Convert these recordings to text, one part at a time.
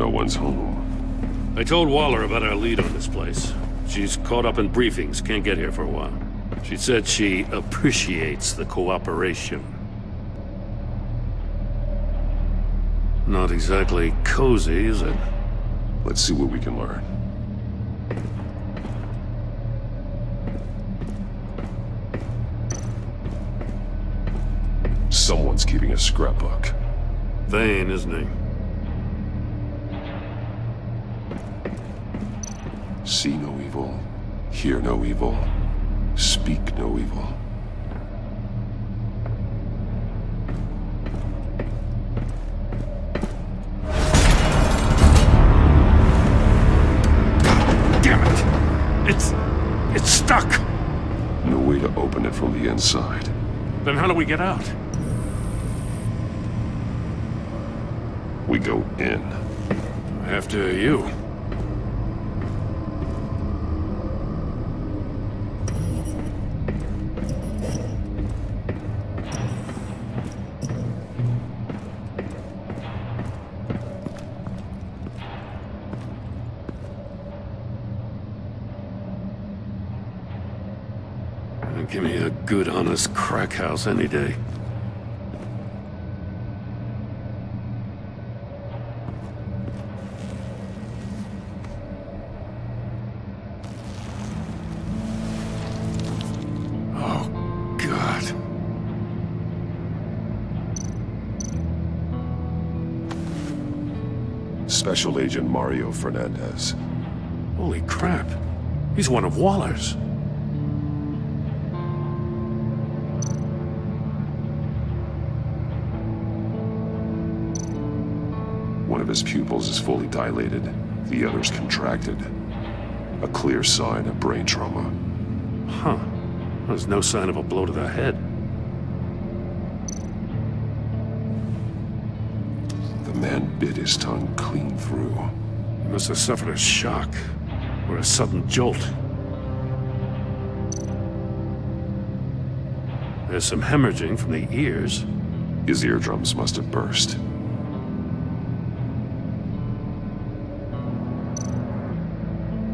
No one's home. I told Waller about our lead on this place. She's caught up in briefings, can't get here for a while. She said she appreciates the cooperation. Not exactly cozy, is it? Let's see what we can learn. Someone's keeping a scrapbook. Vain, isn't he? See no evil, hear no evil, speak no evil. Damn it! It's stuck! No way to open it from the inside. Then how do we get out? We go in. After you. Give me a good, honest crack house any day. Oh, God. Special Agent Mario Fernandez. Holy crap. He's one of Waller's. One of his pupils is fully dilated, the other's contracted. A clear sign of brain trauma. Huh. There's no sign of a blow to the head. The man bit his tongue clean through. He must have suffered a shock, or a sudden jolt. There's some hemorrhaging from the ears. His eardrums must have burst.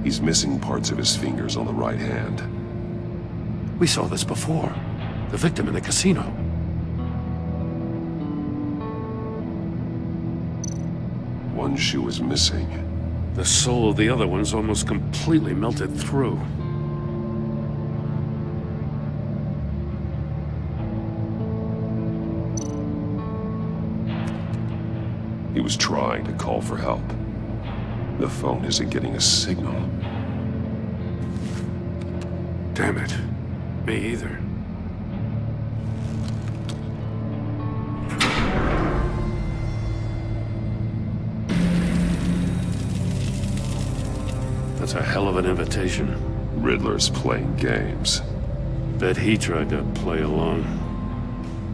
He's missing parts of his fingers on the right hand. We saw this before. The victim in the casino. One shoe is missing. The sole of the other one's almost completely melted through. He was trying to call for help. The phone isn't getting a signal. Damn it. Me either. That's a hell of an invitation. Riddler's playing games. Bet he tried to play along.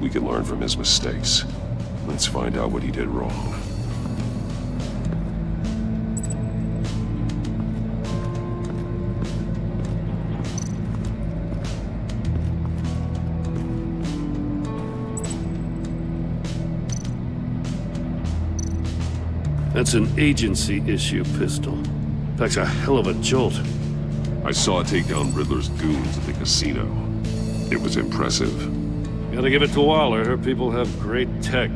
We can learn from his mistakes. Let's find out what he did wrong. That's an agency-issue pistol. Packs a hell of a jolt. I saw it take down Riddler's goons at the casino. It was impressive. Gotta give it to Waller. Her people have great tech.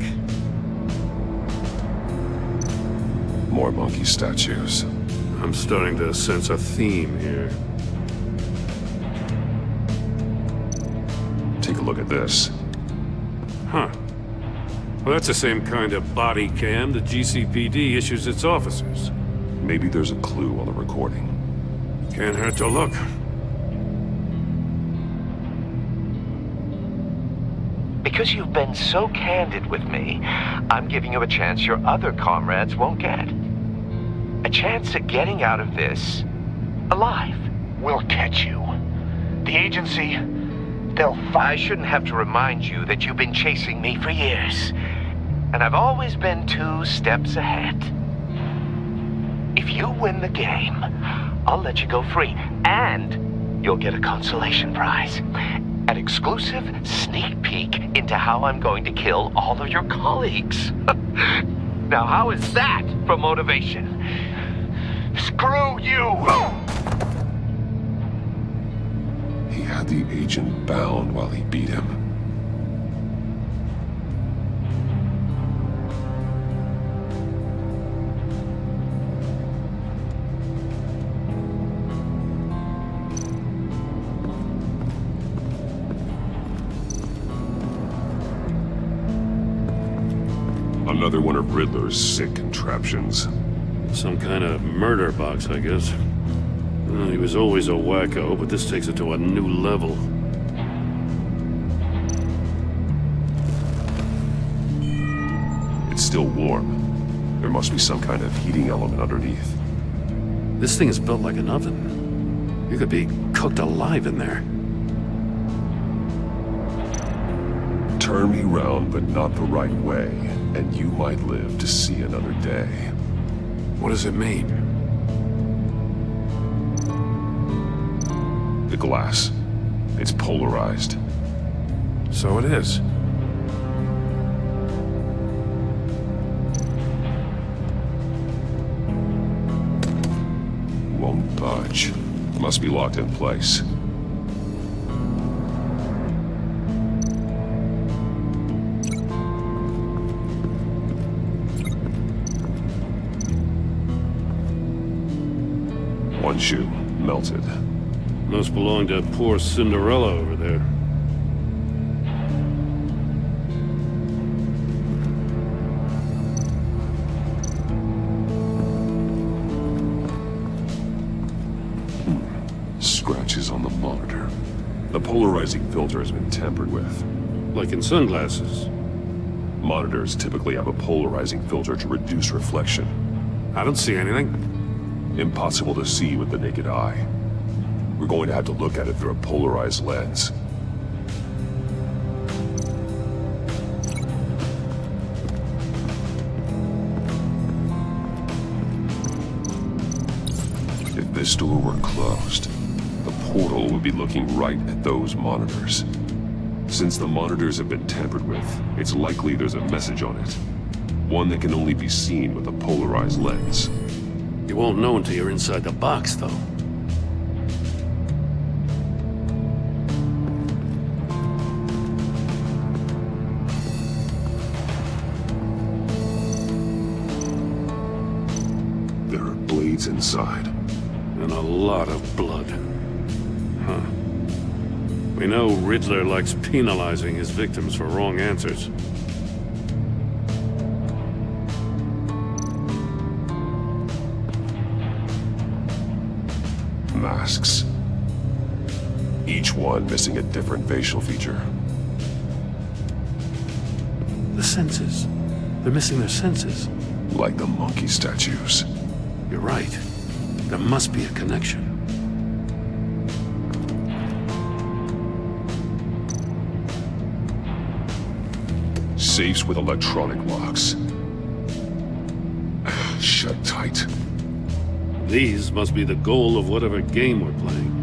More monkey statues. I'm starting to sense a theme here. Take a look at this. Huh. Well, that's the same kind of body cam the GCPD issues its officers. Maybe there's a clue on the recording. Can't hurt to look. Because you've been so candid with me, I'm giving you a chance your other comrades won't get. A chance at getting out of this alive. We'll catch you. The agency, I shouldn't have to remind you that you've been chasing me for years. And I've always been 2 steps ahead. If you win the game, I'll let you go free. And you'll get a consolation prize. An exclusive sneak peek into how I'm going to kill all of your colleagues. Now, how is that for motivation? Screw you! He had the agent bound while he beat him. Another one of Riddler's sick contraptions. Some kind of murder box, I guess. Well, he was always a wacko, but this takes it to a new level. It's still warm. There must be some kind of heating element underneath. This thing is built like an oven. You could be cooked alive in there. Turn me round, but not the right way, and you might live to see another day. What does it mean? The glass. It's polarized. So it is. Won't budge. Must be locked in place. One shoe, melted. Must belong to poor Cinderella over there. Scratches on the monitor. The polarizing filter has been tampered with. Like in sunglasses. Monitors typically have a polarizing filter to reduce reflection. I don't see anything. Impossible to see with the naked eye. We're going to have to look at it through a polarized lens. If this door were closed, the portal would be looking right at those monitors. Since the monitors have been tampered with, it's likely there's a message on it. One that can only be seen with a polarized lens. You won't know until you're inside the box, though. There are blades inside. And a lot of blood. Huh. We know Riddler likes penalizing his victims for wrong answers. Masks. Each one missing a different facial feature. The senses. They're missing their senses. Like the monkey statues. You're right. There must be a connection. Safes with electronic locks. Shut tight. These must be the goal of whatever game we're playing.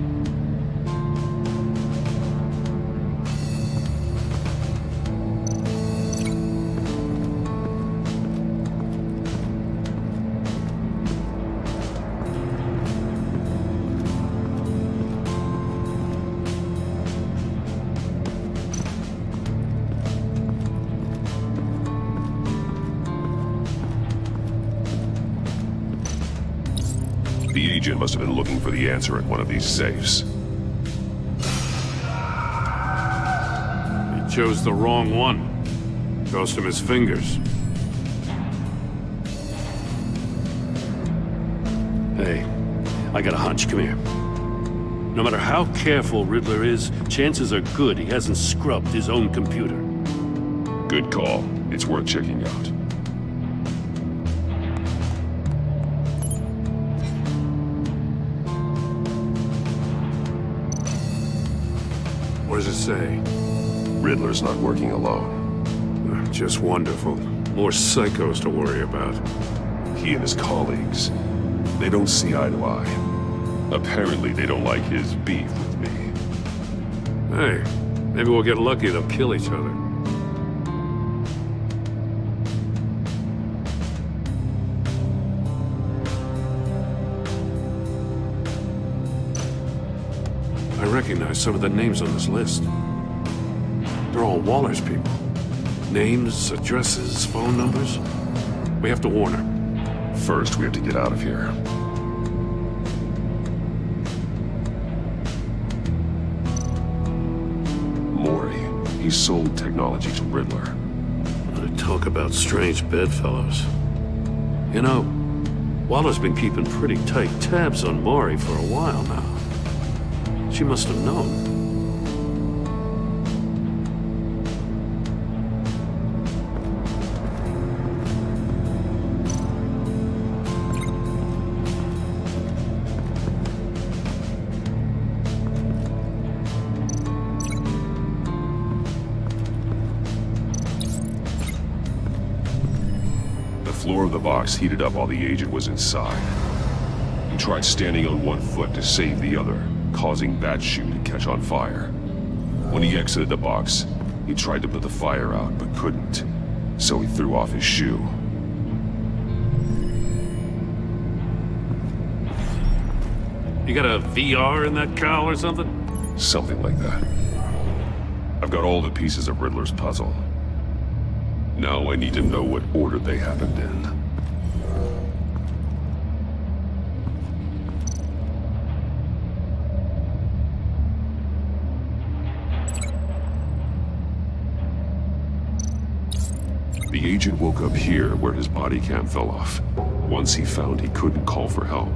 The agent must have been looking for the answer at one of these safes. He chose the wrong one. Cost him his fingers. Hey, I got a hunch. Come here. No matter how careful Riddler is, chances are good he hasn't scrubbed his own computer. Good call. It's worth checking out. What does it say? Riddler's not working alone. Just wonderful. More psychos to worry about. He and his colleagues, they don't see eye to eye. Apparently they don't like his beef with me. Hey, maybe we'll get lucky. They'll kill each other. recognize some of the names on this list. They're all Waller's people. Names, addresses, phone numbers. We have to warn her. First, we have to get out of here. Mori. He sold technology to Riddler. Talk about strange bedfellows. You know, Waller's been keeping pretty tight tabs on Mori for a while now. She must have known. The floor of the box heated up while the agent was inside. He tried standing on one foot to save the other, causing that shoe to catch on fire. When he exited the box, he tried to put the fire out, but couldn't, so he threw off his shoe. You got a VR in that cowl or something? Something like that. I've got all the pieces of Riddler's puzzle. Now I need to know what order they happened in. The agent woke up here where his body cam fell off. Once he found he couldn't call for help,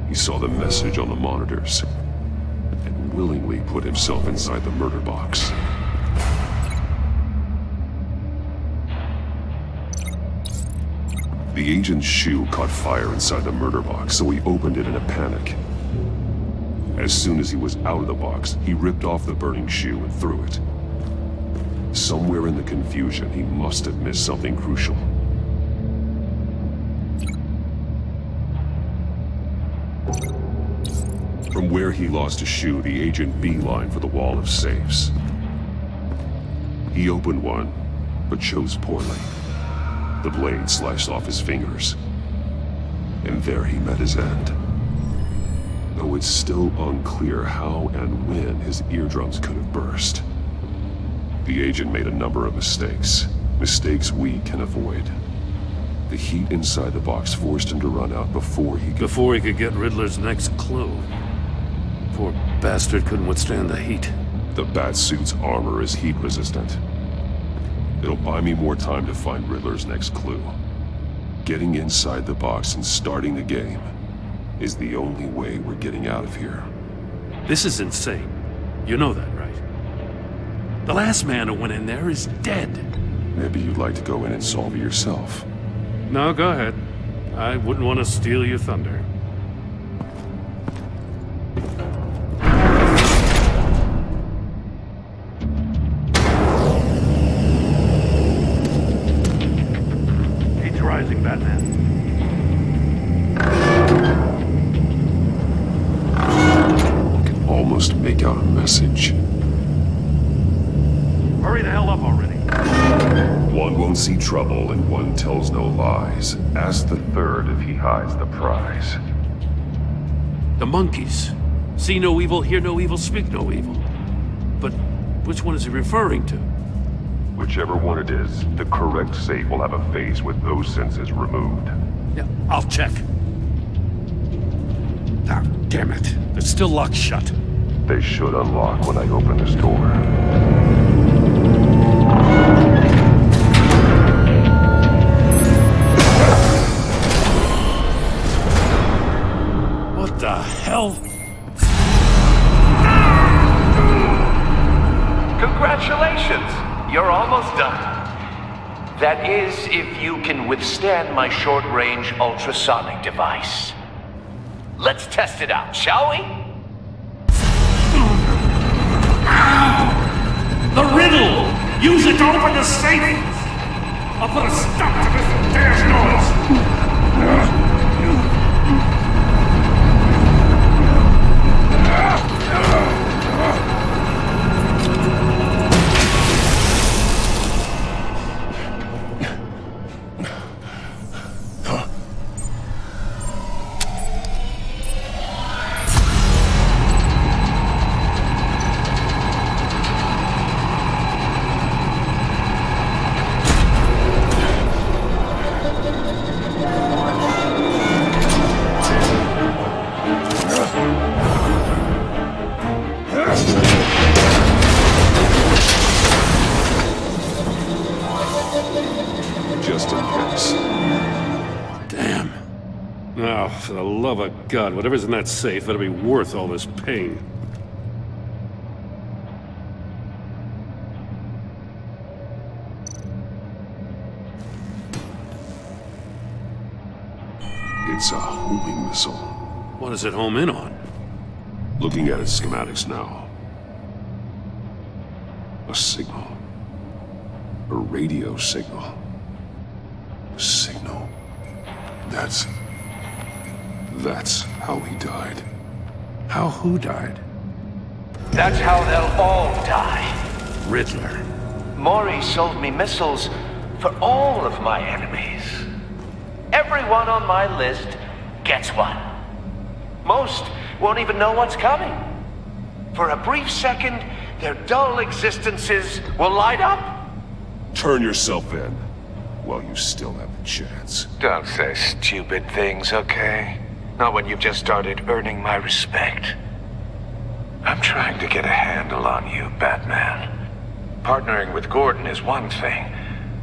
he saw the message on the monitors and willingly put himself inside the murder box. The agent's shoe caught fire inside the murder box, so he opened it in a panic. As soon as he was out of the box, he ripped off the burning shoe and threw it. Somewhere in the confusion, he must have missed something crucial. From where he lost a shoe, the agent beelined for the wall of safes. He opened one, but chose poorly. The blade sliced off his fingers. And there he met his end. Though it's still unclear how and when his eardrums could have burst. The agent made a number of mistakes. Mistakes we can avoid. The heat inside the box forced him to run out before he could get Riddler's next clue. Poor bastard couldn't withstand the heat. The Batsuit's armor is heat resistant. It'll buy me more time to find Riddler's next clue. Getting inside the box and starting the game is the only way we're getting out of here. This is insane. You know that, right? The last man who went in there is dead. Maybe you'd like to go in and solve it yourself. No, go ahead. I wouldn't want to steal your thunder. Batman. I can almost make out a message. Hurry the hell up already. One won't see trouble and one tells no lies. Ask the third if he hides the prize. The monkeys. See no evil, hear no evil, speak no evil. But which one is he referring to? Whichever one it is, the correct safe will have a phase with those senses removed. Yeah, I'll check. Ah, damn it. It's still locked shut. They should unlock when I open this door. What the hell? Congratulations! You're almost done. That is, if you can withstand my short-range ultrasonic device. Let's test it out, shall we? The riddle! Use it to open the safe! I'll put a stop to this damn noise! this. Damn. Oh, for the love of God, whatever's in that safe better be worth all this pain. It's a homing missile. What does it home in on? Looking at its schematics now. A signal. A radio signal. A signal. That's how he died. How who died? That's how they'll all die. Riddler. Mori sold me missiles for all of my enemies. Everyone on my list gets one. Most won't even know what's coming. For a brief second, their dull existences will light up. Turn yourself in while you still have the chance. Don't say stupid things, okay? Not when you've just started earning my respect. I'm trying to get a handle on you, Batman. Partnering with Gordon is one thing.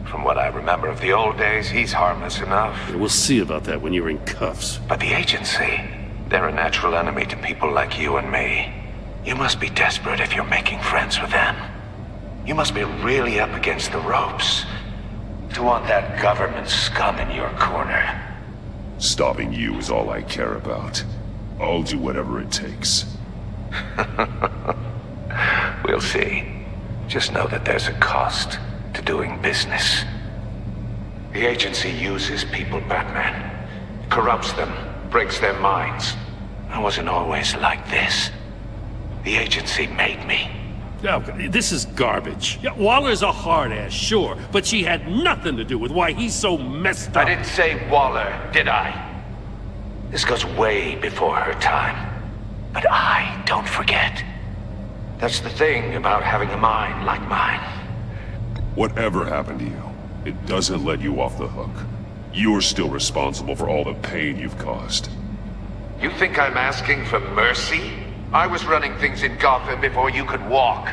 From what I remember of the old days, he's harmless enough. We'll see about that when you're in cuffs. But the agency, they're a natural enemy to people like you and me. You must be desperate if you're making friends with them. You must be really up against the ropes to want that government scum in your corner. Stopping you is all I care about. I'll do whatever it takes. We'll see. Just know that there's a cost to doing business. The agency uses people, Batman. Corrupts them, breaks their minds. I wasn't always like this. The agency made me. Oh, this is garbage. Yeah, Waller's a hard-ass, sure, but she had nothing to do with why he's so messed up. I didn't say Waller, did I? This goes way before her time. But I don't forget. That's the thing about having a mind like mine. Whatever happened to you, it doesn't let you off the hook. You're still responsible for all the pain you've caused. You think I'm asking for mercy? I was running things in Gotham before you could walk.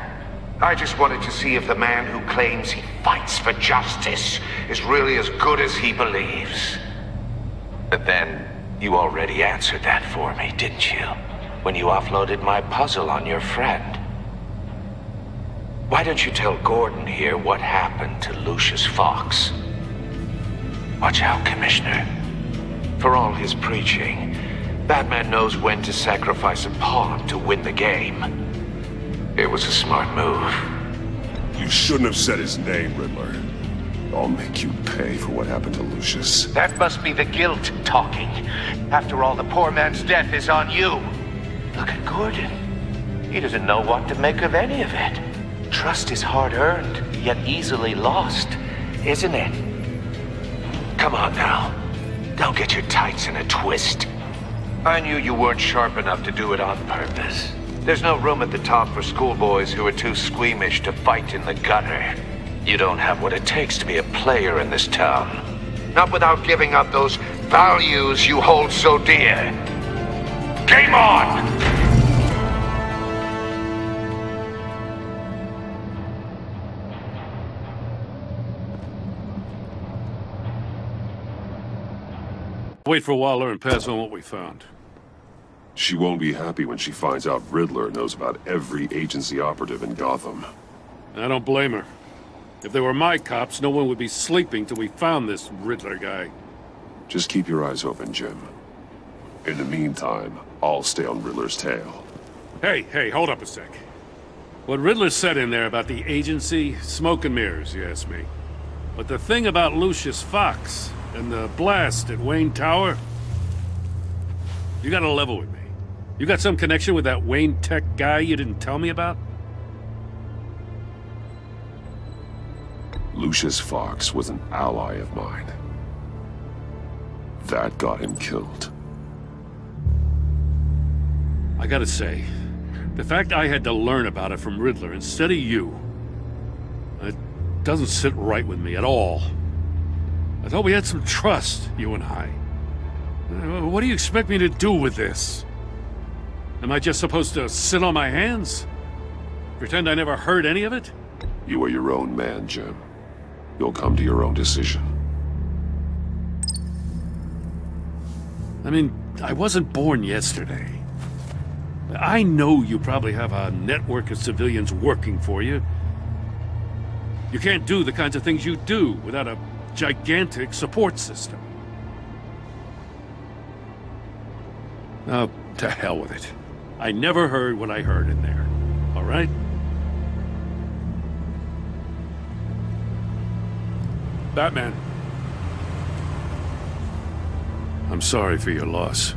I just wanted to see if the man who claims he fights for justice is really as good as he believes. But then, you already answered that for me, didn't you? When you offloaded my puzzle on your friend. Why don't you tell Gordon here what happened to Lucius Fox? Watch out, Commissioner. For all his preaching, Batman knows when to sacrifice a pawn to win the game. It was a smart move. You shouldn't have said his name, Riddler. I'll make you pay for what happened to Lucius. That must be the guilt talking. After all, the poor man's death is on you. Look at Gordon. He doesn't know what to make of any of it. Trust is hard-earned, yet easily lost, isn't it? Come on now. Don't get your tights in a twist. I knew you weren't sharp enough to do it on purpose. There's no room at the top for schoolboys who are too squeamish to fight in the gutter. You don't have what it takes to be a player in this town. Not without giving up those values you hold so dear. Game on! Wait for Waller and pass on what we found. She won't be happy when she finds out Riddler knows about every agency operative in Gotham. I don't blame her. If they were my cops, no one would be sleeping till we found this Riddler guy. Just keep your eyes open, Jim. In the meantime, I'll stay on Riddler's tail. Hey, hold up a sec. What Riddler said in there about the agency, smoke and mirrors, you ask me. But the thing about Lucius Fox and the blast at Wayne Tower, you gotta level with me. You got some connection with that Wayne Tech guy you didn't tell me about? Lucius Fox was an ally of mine. That got him killed. I gotta say, the fact I had to learn about it from Riddler instead of you, it doesn't sit right with me at all. I thought we had some trust, you and I. What do you expect me to do with this? Am I just supposed to sit on my hands? Pretend I never heard any of it? You are your own man, Jim. You'll come to your own decision. I mean, I wasn't born yesterday. I know you probably have a network of civilians working for you. You can't do the kinds of things you do without a gigantic support system. Oh, to hell with it. I never heard what I heard in there. All right? Batman. I'm sorry for your loss.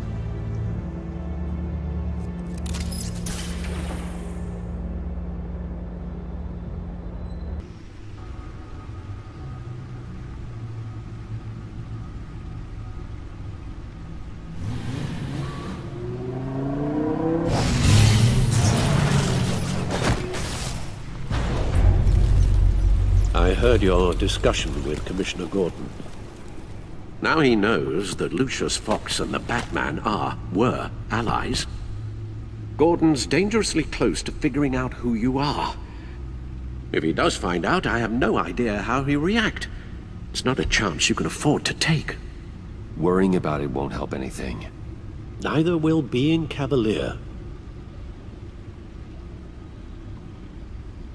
I heard your discussion with Commissioner Gordon. Now he knows that Lucius Fox and the Batman were allies. Gordon's dangerously close to figuring out who you are. If he does find out, I have no idea how he'll react. It's not a chance you can afford to take. Worrying about it won't help anything. Neither will being cavalier.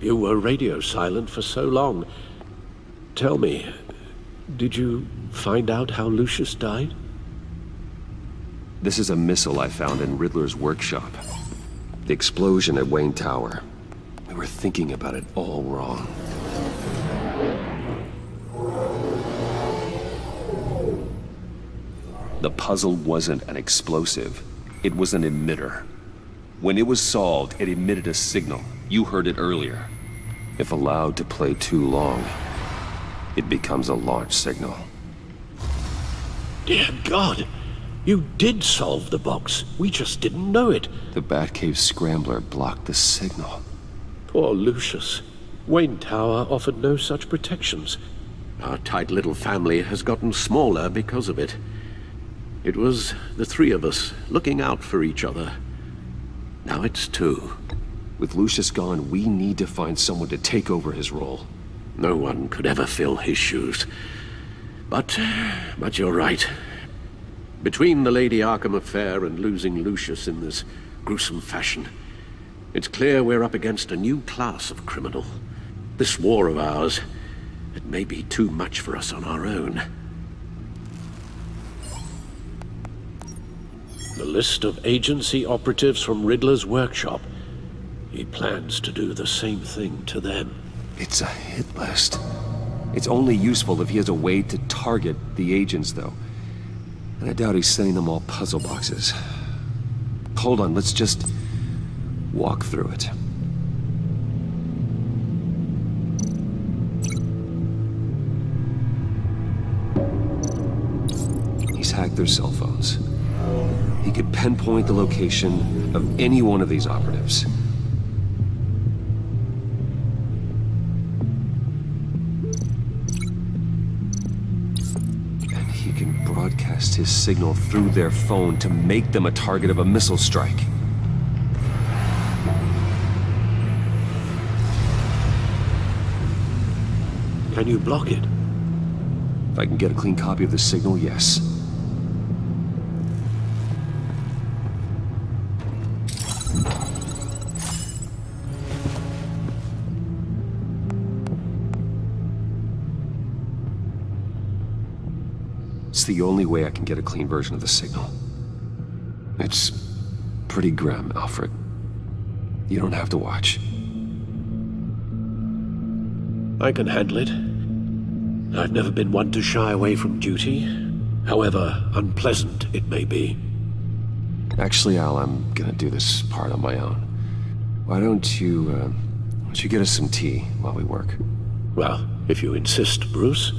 You were radio silent for so long. Tell me, did you find out how Lucius died? This is a missile I found in Riddler's workshop. The explosion at Wayne Tower. We were thinking about it all wrong. The puzzle wasn't an explosive. It was an emitter. When it was solved, it emitted a signal. You heard it earlier. If allowed to play too long, it becomes a launch signal. Dear God! You did solve the box. We just didn't know it. The Batcave scrambler blocked the signal. Poor Lucius. Wayne Tower offered no such protections. Our tight little family has gotten smaller because of it. It was the three of us looking out for each other. Now it's two. With Lucius gone, we need to find someone to take over his role. No one could ever fill his shoes. But you're right. Between the Lady Arkham affair and losing Lucius in this gruesome fashion, it's clear we're up against a new class of criminal. This war of ours, it may be too much for us on our own. The list of agency operatives from Riddler's workshop. He plans to do the same thing to them. It's a hit list. It's only useful if he has a way to target the agents, though. And I doubt he's sending them all puzzle boxes. Hold on, let's just walk through it. He's hacked their cell phones. He could pinpoint the location of any one of these operatives. And he can broadcast his signal through their phone to make them a target of a missile strike. Can you block it? If I can get a clean copy of the signal, yes. It's the only way I can get a clean version of the signal. It's pretty grim, Alfred. You don't have to watch. I can handle it. I've never been one to shy away from duty, however unpleasant it may be. Actually, Al, I'm gonna do this part on my own. Why don't you get us some tea while we work? Well, if you insist, Bruce.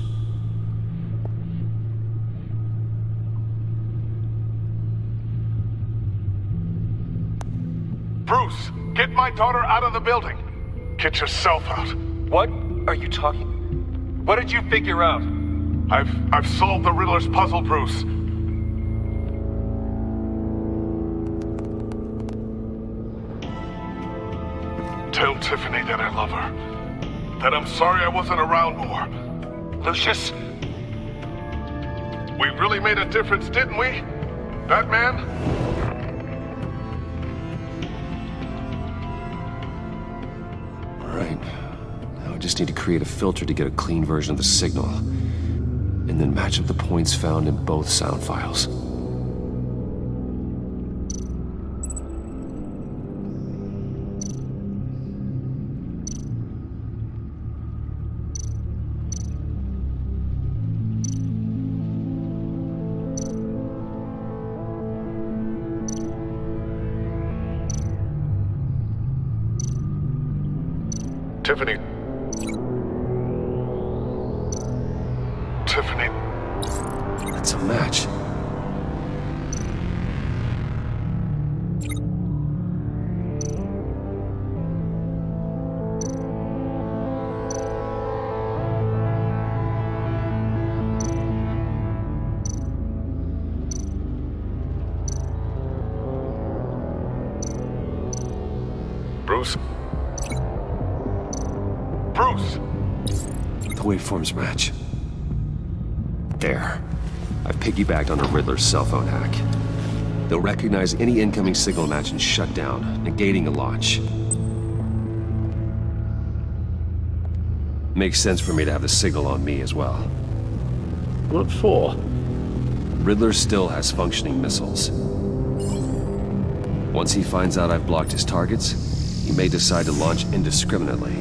Bruce, get my daughter out of the building. Get yourself out. What are you talking? What did you figure out? I've solved the Riddler's puzzle, Bruce. Tell Tiffany that I love her. That I'm sorry I wasn't around more. Lucius? We really made a difference, didn't we? Batman? Alright. Now I just need to create a filter to get a clean version of the signal. And then match up the points found in both sound files. Tiffany. That's a match. Bruce? The waveforms match. There. I've piggybacked on a Riddler's cell phone hack. They'll recognize any incoming signal match and shut down, negating a launch. Makes sense for me to have the signal on me as well. What for? Riddler still has functioning missiles. Once he finds out I've blocked his targets, he may decide to launch indiscriminately.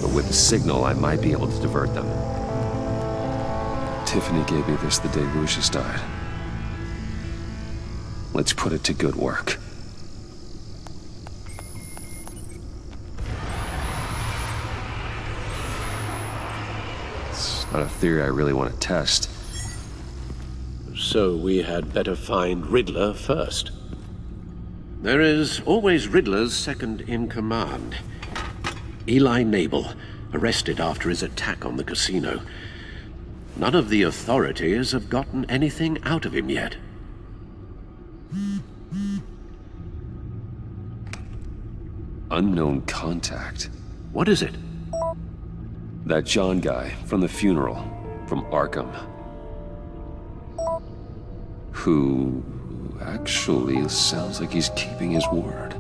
But with the signal, I might be able to divert them. Tiffany gave me this the day Lucius died. Let's put it to good work. It's not a theory I really want to test. So we had better find Riddler first. There is always Riddler's second in command. Eli Nabel, arrested after his attack on the casino. None of the authorities have gotten anything out of him yet. Unknown contact. What is it? That John guy from the funeral, from Arkham. Who actually sounds like he's keeping his word.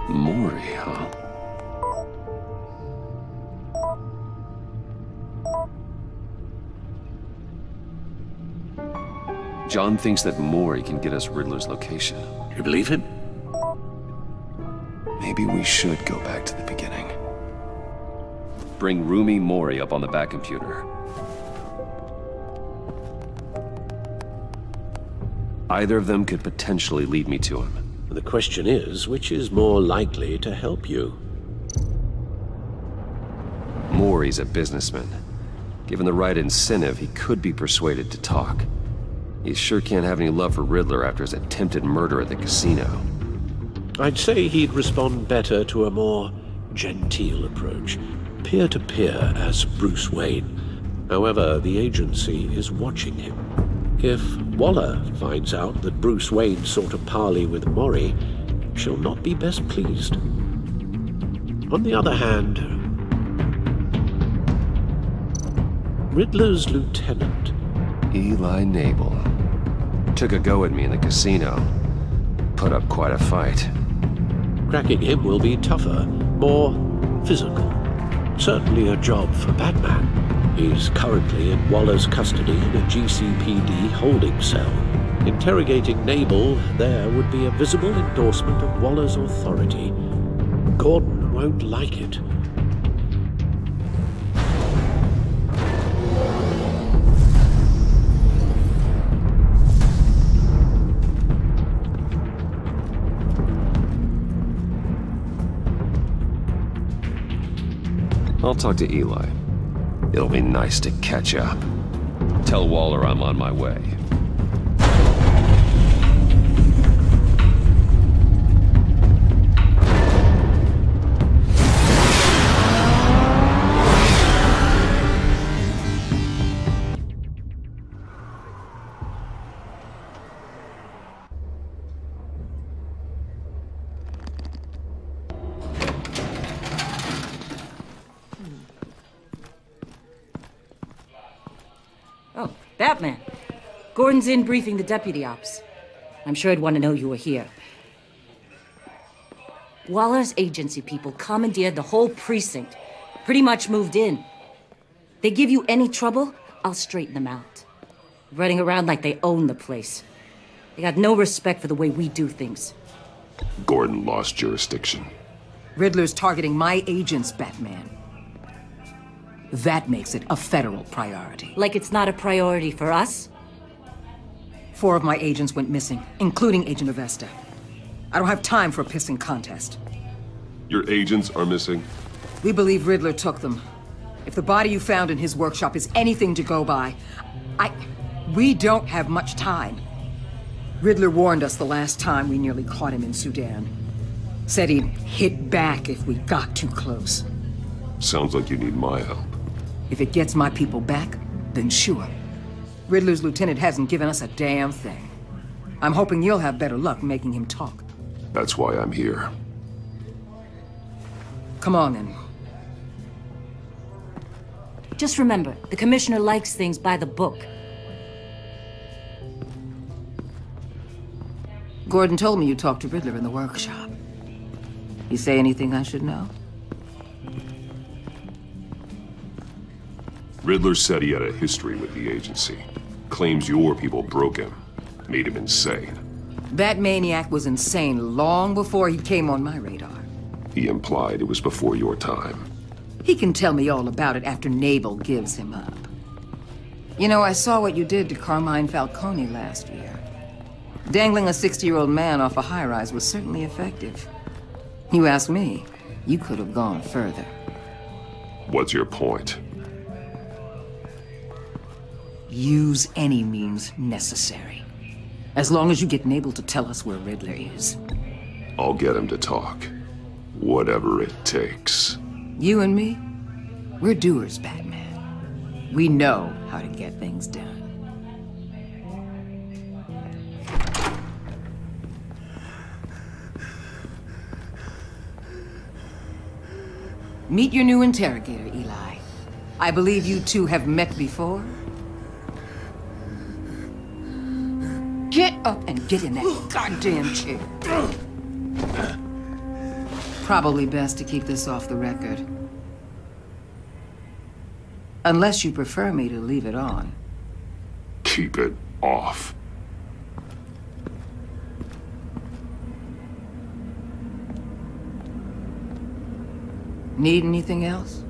Mori, huh? John thinks that Mori can get us Riddler's location. You believe him? Maybe we should go back to the beginning. Bring Rumi Mori up on the back computer. Either of them could potentially lead me to him. The question is, which is more likely to help you? Mori's a businessman. Given the right incentive, he could be persuaded to talk. He sure can't have any love for Riddler after his attempted murder at the casino. I'd say he'd respond better to a more genteel approach. Peer-to-peer as Bruce Wayne. However, the agency is watching him. If Waller finds out that Bruce Wayne sought a parley with Mori, she'll not be best pleased. On the other hand, Riddler's lieutenant, Eli Nabel, took a go at me in the casino. Put up quite a fight. cracking him will be tougher, more physical. Certainly a job for Batman. He's currently in Waller's custody in a GCPD holding cell. Interrogating Nabel there would be a visible endorsement of Waller's authority. Gordon won't like it. I'll talk to Eli. It'll be nice to catch up. Tell Waller I'm on my way. Batman. Gordon's in briefing the deputy ops. I'm sure he'd want to know you were here. Waller's agency people commandeered the whole precinct. Pretty much moved in. They give you any trouble, I'll straighten them out. Running around like they own the place. They got no respect for the way we do things. Gordon lost jurisdiction. Riddler's targeting my agents, Batman. That makes it a federal priority. Like it's not a priority for us? 4 of my agents went missing, including Agent Avesta. I don't have time for a pissing contest. Your agents are missing? We believe Riddler took them. If the body you found in his workshop is anything to go by, we don't have much time. Riddler warned us the last time we nearly caught him in Sudan. Said he'd hit back if we got too close. Sounds like you need my help. If it gets my people back, then sure. Riddler's lieutenant hasn't given us a damn thing. I'm hoping you'll have better luck making him talk. That's why I'm here. Come on, then. Just remember, the commissioner likes things by the book. Gordon told me you talked to Riddler in the workshop. You say anything I should know? Riddler said he had a history with the agency. Claims your people broke him. Made him insane. That maniac was insane long before he came on my radar. He implied it was before your time. He can tell me all about it after Naval gives him up. You know, I saw what you did to Carmine Falcone last year. Dangling a 60-year-old man off a high-rise was certainly effective. You ask me, you could have gone further. What's your point? Use any means necessary. As long as you get Naval to tell us where Riddler is. I'll get him to talk. Whatever it takes. You and me, we're doers, Batman. We know how to get things done. Meet your new interrogator, Eli. I believe you two have met before. Get up and get in that goddamn chair. Probably best to keep this off the record. Unless you prefer me to leave it on. Keep it off. Need anything else?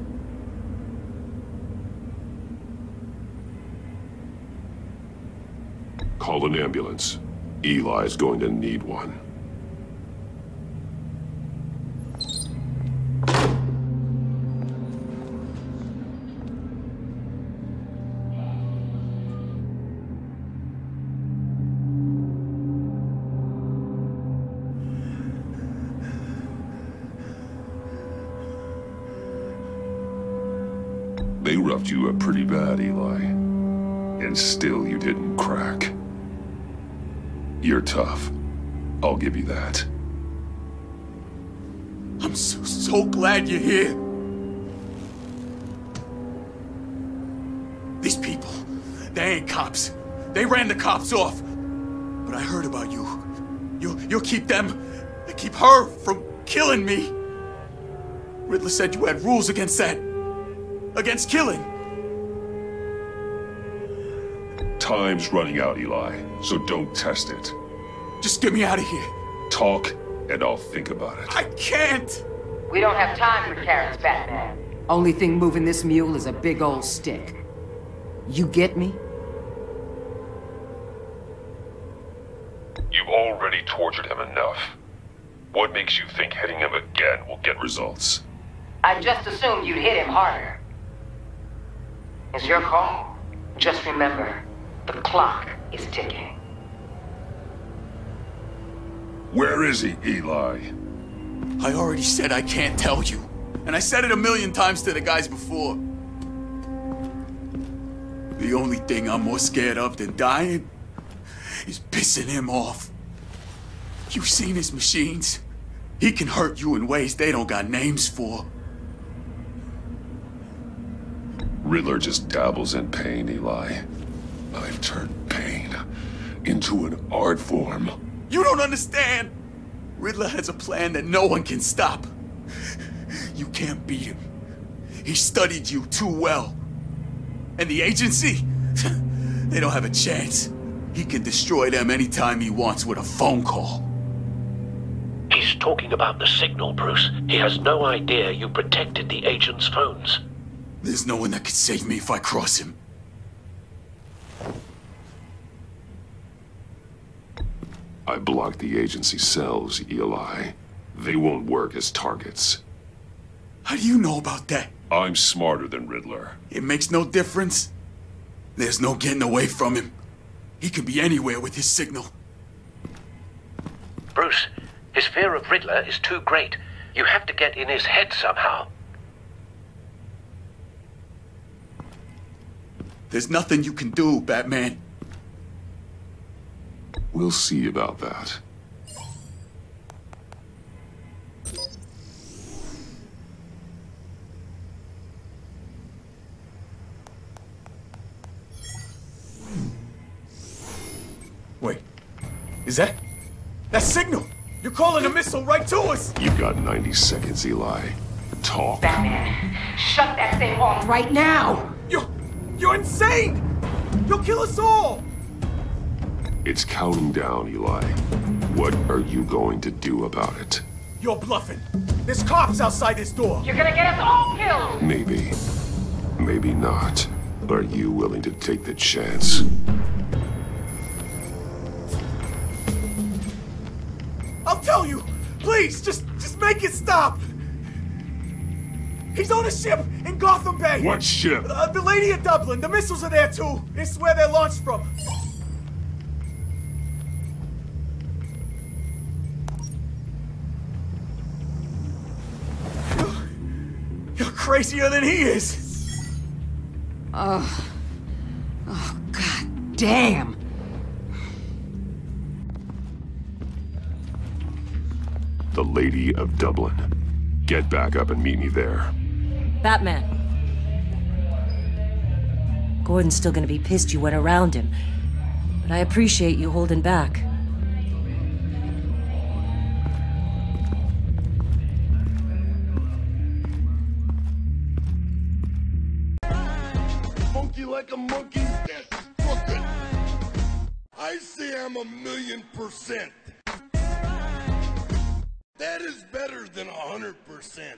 Call an ambulance. Eli's going to need one. They roughed you up pretty bad, Eli. And still you didn't crack. You're tough. I'll give you that. I'm so glad you're here. These people, they ain't cops. They ran the cops off. But I heard about you. You'll keep them, keep her from killing me. Riddler said you had rules against that. Against killing. Time's running out, Eli, so don't test it. Just get me out of here. Talk, and I'll think about it. I can't! We don't have time for carrots, Batman. Only thing moving this mule is a big old stick. You get me? You've already tortured him enough. What makes you think hitting him again will get results? I just assumed you'd hit him harder. It's your call. Just remember, the clock is ticking. Where is he, Eli? I already said I can't tell you. And I said it 1,000,000 times to the guys before. The only thing I'm more scared of than dying is pissing him off. You've seen his machines. He can hurt you in ways they don't got names for. Riddler just dabbles in pain, Eli. I've turned pain into an art form. You don't understand! Riddler has a plan that no one can stop. You can't beat him. He studied you too well. And the agency? They don't have a chance. He can destroy them anytime he wants with a phone call. He's talking about the signal, Bruce. He has no idea you protected the agent's phones. There's no one that can save me if I cross him. I blocked the agency cells, Eli. They won't work as targets. How do you know about that? I'm smarter than Riddler. It makes no difference. There's no getting away from him. He can be anywhere with his signal. Bruce, his fear of Riddler is too great. You have to get in his head somehow. There's nothing you can do, Batman. We'll see about that. Wait, is that signal? You're calling a missile right to us! You've got 90 seconds, Eli. Talk. Batman, shut that thing off right now! You're insane! You'll kill us all! It's counting down, Eli. What are you going to do about it? You're bluffing. There's cops outside this door. You're gonna get us all killed! Maybe. Maybe not. Are you willing to take the chance? I'll tell you! Please, just make it stop! He's on a ship in Gotham Bay! What ship? The Lady of Dublin. The missiles are there too. It's where they're launched from. You're crazier than he is! Oh, god damn! The Lady of Dublin. Get back up and meet me there. Batman. Gordon's still gonna be pissed you went around him, but I appreciate you holding back. Funky like a monkey, that's crooked. I say I'm 1,000,000%. That is better than 100%.